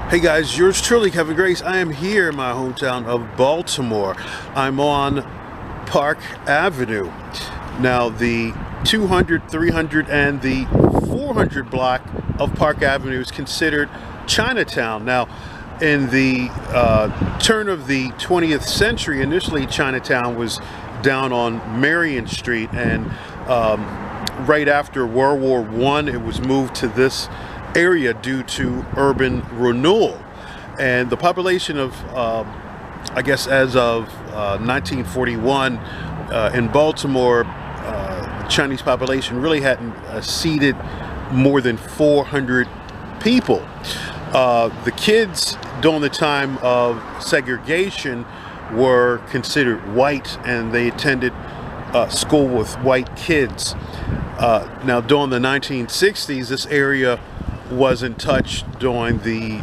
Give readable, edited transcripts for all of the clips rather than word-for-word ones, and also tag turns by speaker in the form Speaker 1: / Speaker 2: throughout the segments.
Speaker 1: Hey guys, yours truly, Kevin Grace. I am here in my hometown of Baltimore. I'm on Park Avenue. Now, the 200, 300, and the 400 block of Park Avenue is considered Chinatown. Now, in the turn of the 20th century, initially Chinatown was down on Marion Street, and right after World War I, it was moved to this area due to urban renewal. And the population of I guess as of 1941 in Baltimore, the Chinese population really hadn't seated more than 400 people. The kids during the time of segregation were considered white, and they attended school with white kids. Now during the 1960s, this area wasn't touched during the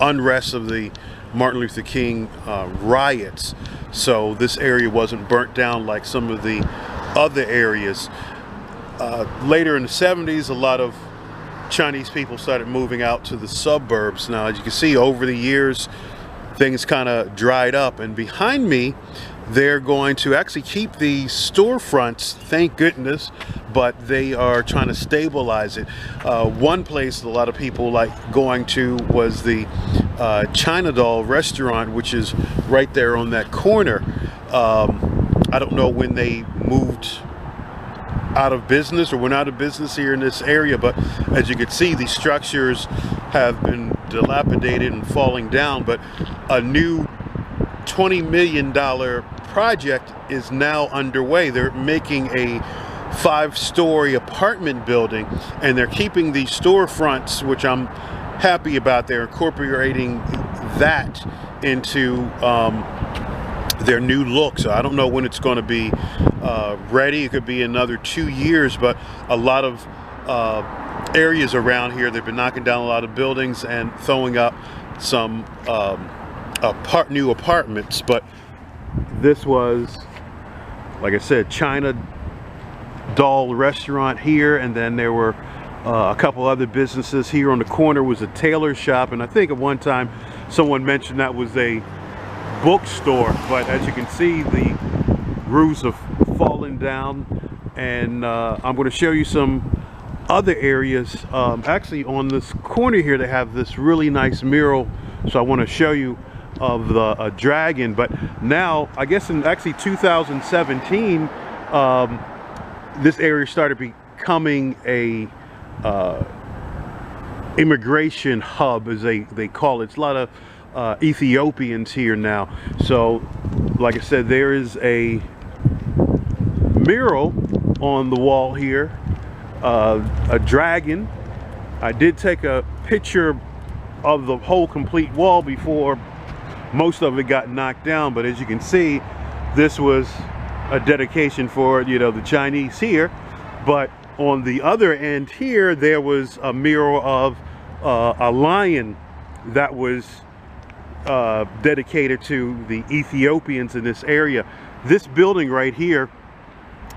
Speaker 1: unrest of the Martin Luther King riots, so this area wasn't burnt down like some of the other areas. Later in the 70s, a lot of Chinese people started moving out to the suburbs. Now, as you can see, over the years, things kind of dried up, and behind me they're going to actually keep the storefronts, thank goodness, but they are trying to stabilize it. One place a lot of people like going to was the Chinatown restaurant, which is right there on that corner. I don't know when they moved out of business or went out of business here in this area, but as you can see, these structures have been dilapidated and falling down, but a new $20 million project is now underway. They're making a 5-story apartment building, and they're keeping these storefronts, which I'm happy about. They're incorporating that into their new look. So I don't know when it's going to be ready. It could be another 2 years, but a lot of areas around here, they've been knocking down a lot of buildings and throwing up some new apartments. But this was, like I said, China Doll restaurant here, and then there were a couple other businesses. Here on the corner was a tailor shop, and I think at one time someone mentioned that was a bookstore, but as you can see, the roofs have fallen down. And I'm going to show you some other areas. Actually, on this corner here, they have this really nice mural, so I want to show you of the dragon. But now, I guess in actually 2017, this area started becoming a immigration hub, as they call it. It's a lot of Ethiopians here now. So like I said, there is a mural on the wall here, a dragon. I did take a picture of the whole complete wall before most of it got knocked down, but as you can see, this was a dedication for, you know, the Chinese here. But on the other end here, there was a mural of a lion that was dedicated to the Ethiopians in this area. This building right here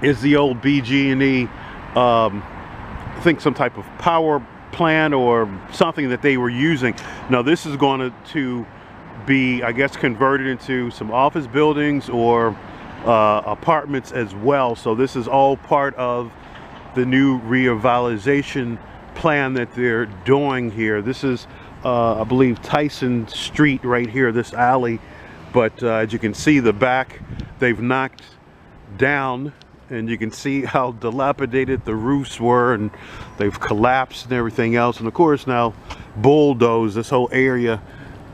Speaker 1: is the old BG&E, I think some type of power plant or something that they were using. Now this is going to be, I guess, converted into some office buildings or apartments as well. So this is all part of the new revitalization plan that they're doing here. This is I believe Tyson Street right here, this alley. But as you can see, the back they've knocked down, and you can see how dilapidated the roofs were, and they've collapsed and everything else. And of course now bulldozed. This whole area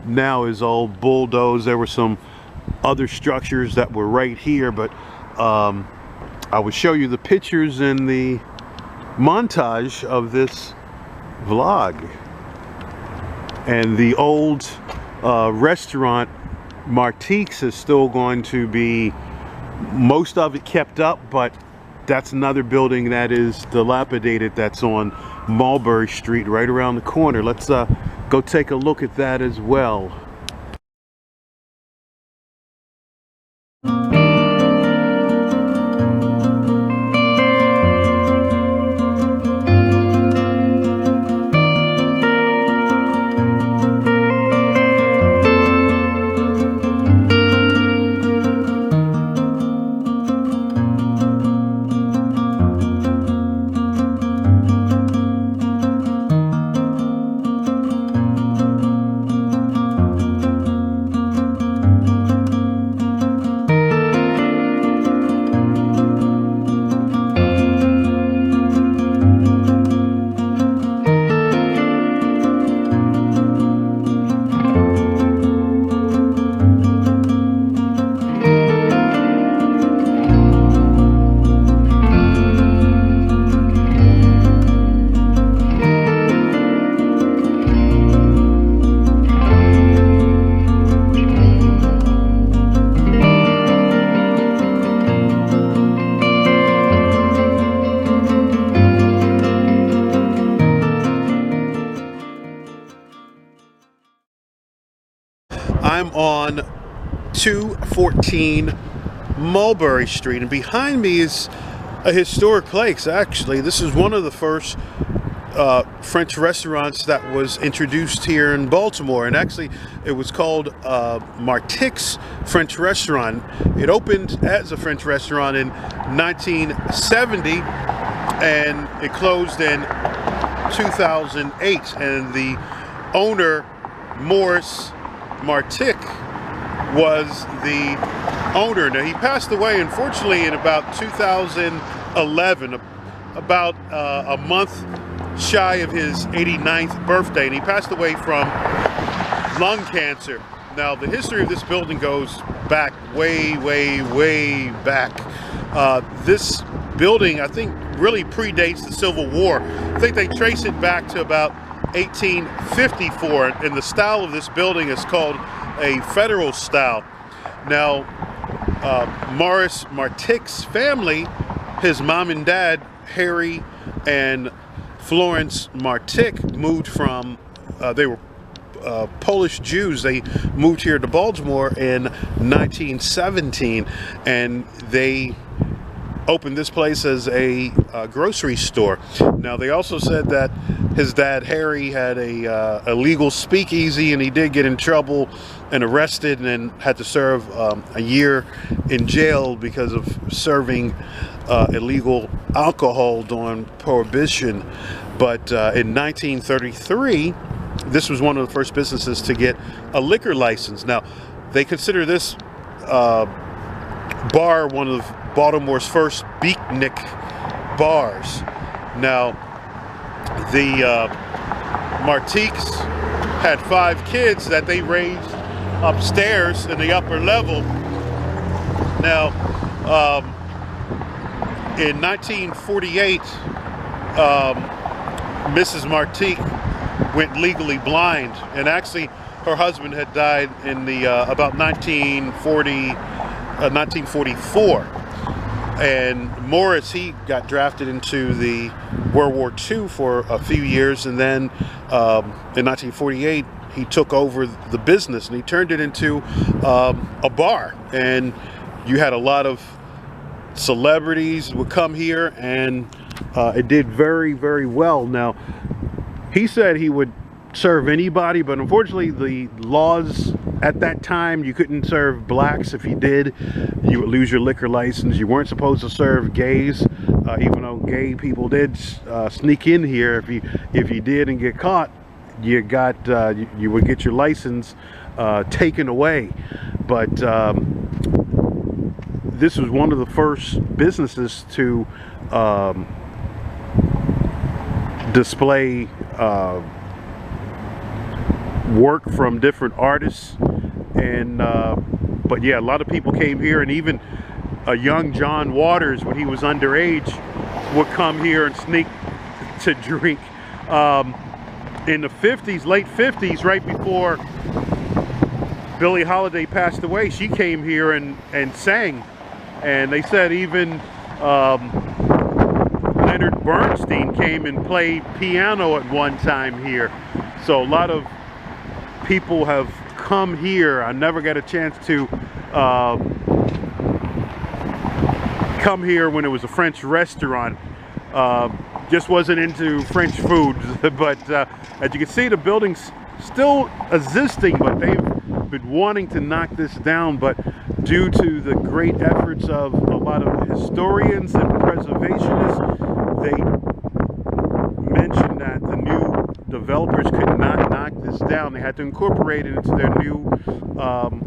Speaker 1: now is all bulldozed. There were some other structures that were right here, but I will show you the pictures in the montage of this vlog. And the old restaurant Martique's is still going to be, most of it kept up, but that's another building that is dilapidated, that's on Mulberry Street right around the corner. Let's go take a look at that as well. on 214 Mulberry Street, and behind me is a historic place. Actually, this is one of the first French restaurants that was introduced here in Baltimore, and actually it was called Martic's French Restaurant. It opened as a French restaurant in 1970 and it closed in 2008, and the owner, Maurice Martic, was the owner. Now, he passed away, unfortunately, in about 2011, about a month shy of his 89th birthday, and he passed away from lung cancer. Now, the history of this building goes back way back. This building, I think, really predates the Civil War. I think they trace it back to about 1854, and the style of this building is called a federal style. Now, Maurice Martic's family, his mom and dad, Harry and Florence Martic, moved from, they were Polish Jews. They moved here to Baltimore in 1917, and they opened this place as a grocery store. Now, they also said that his dad Harry had a illegal speakeasy, and he did get in trouble and arrested, and then had to serve a year in jail because of serving illegal alcohol during Prohibition. But in 1933, this was one of the first businesses to get a liquor license. Now, they consider this bar one of Baltimore's first beatnik bars. Now, the Martiques had 5 kids that they raised upstairs in the upper level. Now, in 1948, Mrs. Martic went legally blind, and actually her husband had died in the about 1944. And Maurice, he got drafted into the World War II for a few years, and then in 1948 he took over the business and he turned it into a bar, and you had a lot of celebrities would come here, and it did very well. Now, he said he would serve anybody, but unfortunately the laws at that time, you couldn't serve blacks. If you did, you would lose your liquor license. You weren't supposed to serve gays, even though gay people did sneak in here. If you did and get caught, you would get your license taken away. But this was one of the first businesses to display work from different artists. And but yeah, a lot of people came here, and even a young John Waters, when he was underage, would come here and sneak to drink. In the 50s, late 50s, right before Billie Holiday passed away, she came here and sang. And they said even Leonard Bernstein came and played piano at one time here. So a lot of people have come here. I never got a chance to come here when it was a French restaurant. Just wasn't into French food. But as you can see, the building's still existing, but they've been wanting to knock this down. But due to the great efforts of a lot of historians and preservationists, they mentioned that the new developers could not knock this down. They had to incorporate it into their new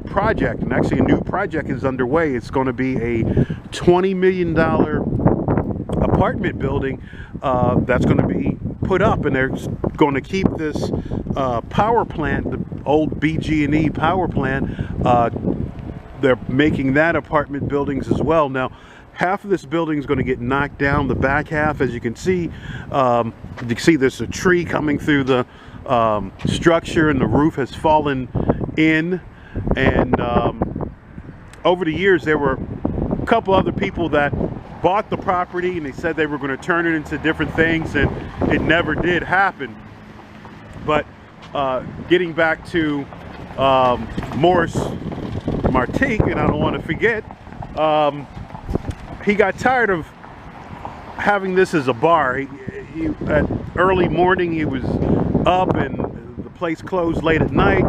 Speaker 1: project, and actually a new project is underway. It's going to be a $20 million apartment building that's going to be put up, and they're going to keep this power plant, the old BG&E power plant. They're making that apartment buildings as well. Now, half of this building is going to get knocked down. The back half, as you can see there's a tree coming through the structure, and the roof has fallen in. And over the years, there were a couple other people that bought the property, and they said they were going to turn it into different things, and it never did happen. But getting back to Maurice Martique, and I don't want to forget, he got tired of having this as a bar. At early morning he was up and the place closed late at night,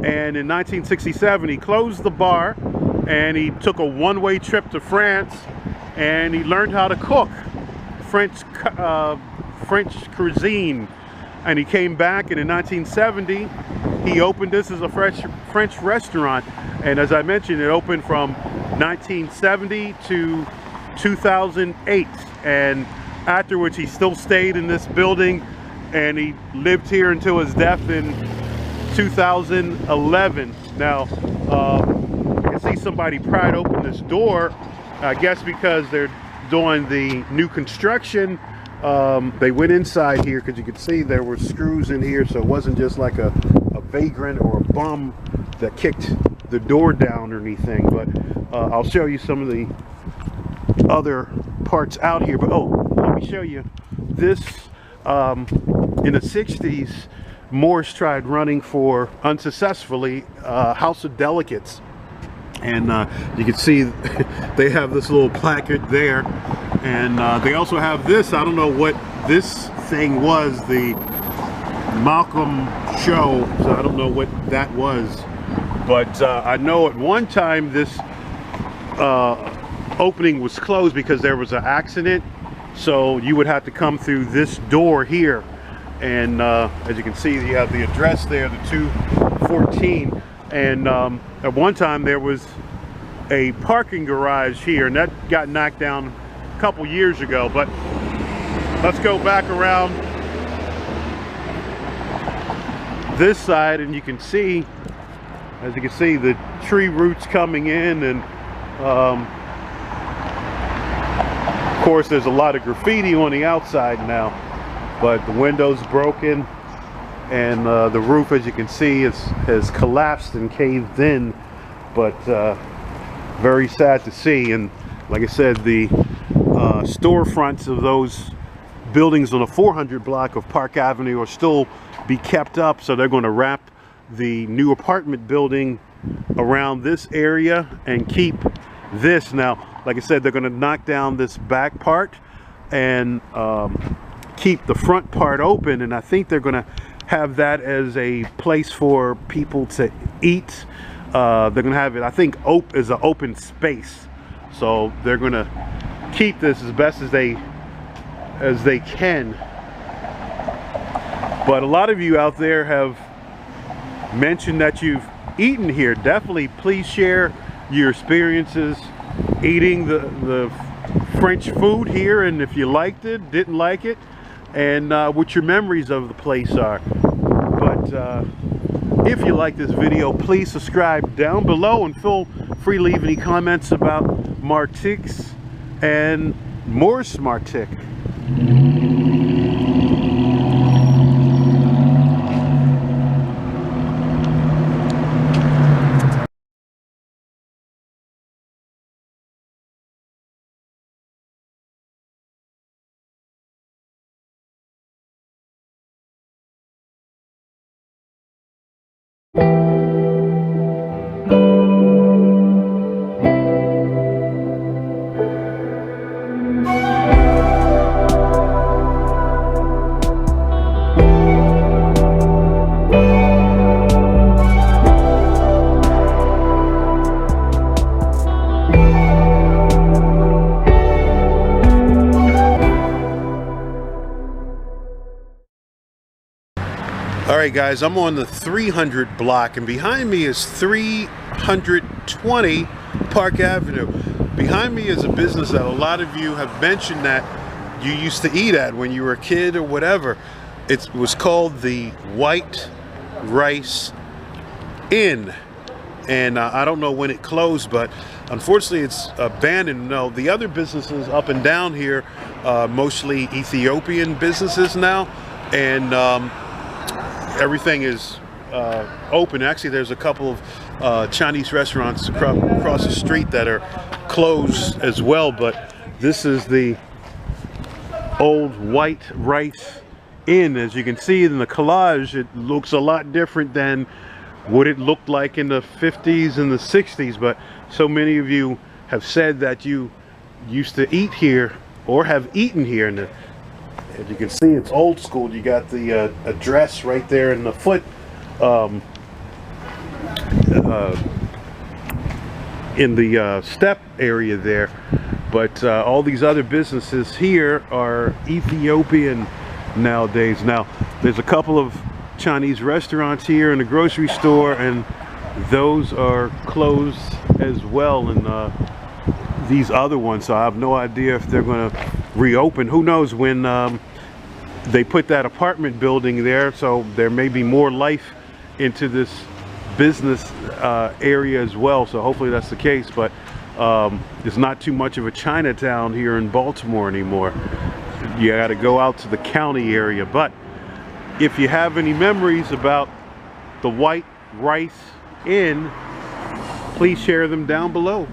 Speaker 1: and in 1967 he closed the bar and he took a one-way trip to France and he learned how to cook French cuisine, and he came back, and in 1970 he opened this as a French restaurant. And as I mentioned, it opened from 1970 to 2008, and afterwards he still stayed in this building, and he lived here until his death in 2011. Now you can see somebody pried open this door, I guess because they're doing the new construction. They went inside here because you could see there were screws in here, so it wasn't just like a vagrant or a bum that kicked the door down or anything. But I'll show you some of the other parts out here. But let me show you this. In the 60s, Morris tried running for, unsuccessfully, House of Delegates, and you can see they have this little placard there, and they also have this. I don't know what this thing was, the Malcolm show, so I don't know what that was, but I know at one time this opening was closed because there was an accident, so you would have to come through this door here. And as you can see, you have the address there, the 214, and at one time there was a parking garage here, and that got knocked down a couple years ago. But let's go back around this side, and you can see, as you can see, the tree roots coming in, and of course there's a lot of graffiti on the outside now, but the window's broken, and the roof, as you can see, has collapsed and caved in. But very sad to see. And like I said, the storefronts of those buildings on the 400 block of Park Avenue are still be kept up, so they're going to wrap the new apartment building around this area and keep this. Now, like I said, they're going to knock down this back part and keep the front part open, and I think they're going to have that as a place for people to eat. They're going to have it, I think, as an open space, so they're going to keep this as best as they can. But a lot of you out there have mentioned that you've eaten here. Definitely please share your experiences eating the French food here, and if you liked it, didn't like it, and what your memories of the place are. But if you like this video, please subscribe down below, and feel free to leave any comments about Martique's and Morris Martique. Alright guys, I'm on the 300 block, and behind me is 320 Park Avenue. Behind me is a business that a lot of you have mentioned that you used to eat at when you were a kid or whatever. It was called the White Rice Inn, and I don't know when it closed, but unfortunately it's abandoned. No, the other businesses up and down here, mostly Ethiopian businesses now, and everything is open. Actually, there's a couple of Chinese restaurants across the street that are closed as well, but this is the old White Rice Inn. As you can see in the collage, it looks a lot different than what it looked like in the 50s and the 60s, but so many of you have said that you used to eat here or have eaten here. And as you can see, it's old school. You got the address right there in the foot, in the step area there. But all these other businesses here are Ethiopian nowadays. Now, there's a couple of Chinese restaurants here and a grocery store, and those are closed as well, and these other ones, so I have no idea if they're going to reopen. Who knows when they put that apartment building there, so there may be more life into this business area as well, so hopefully that's the case. But there's not too much of a Chinatown here in Baltimore anymore. You got to go out to the county area. But if you have any memories about the White Rice Inn, please share them down below.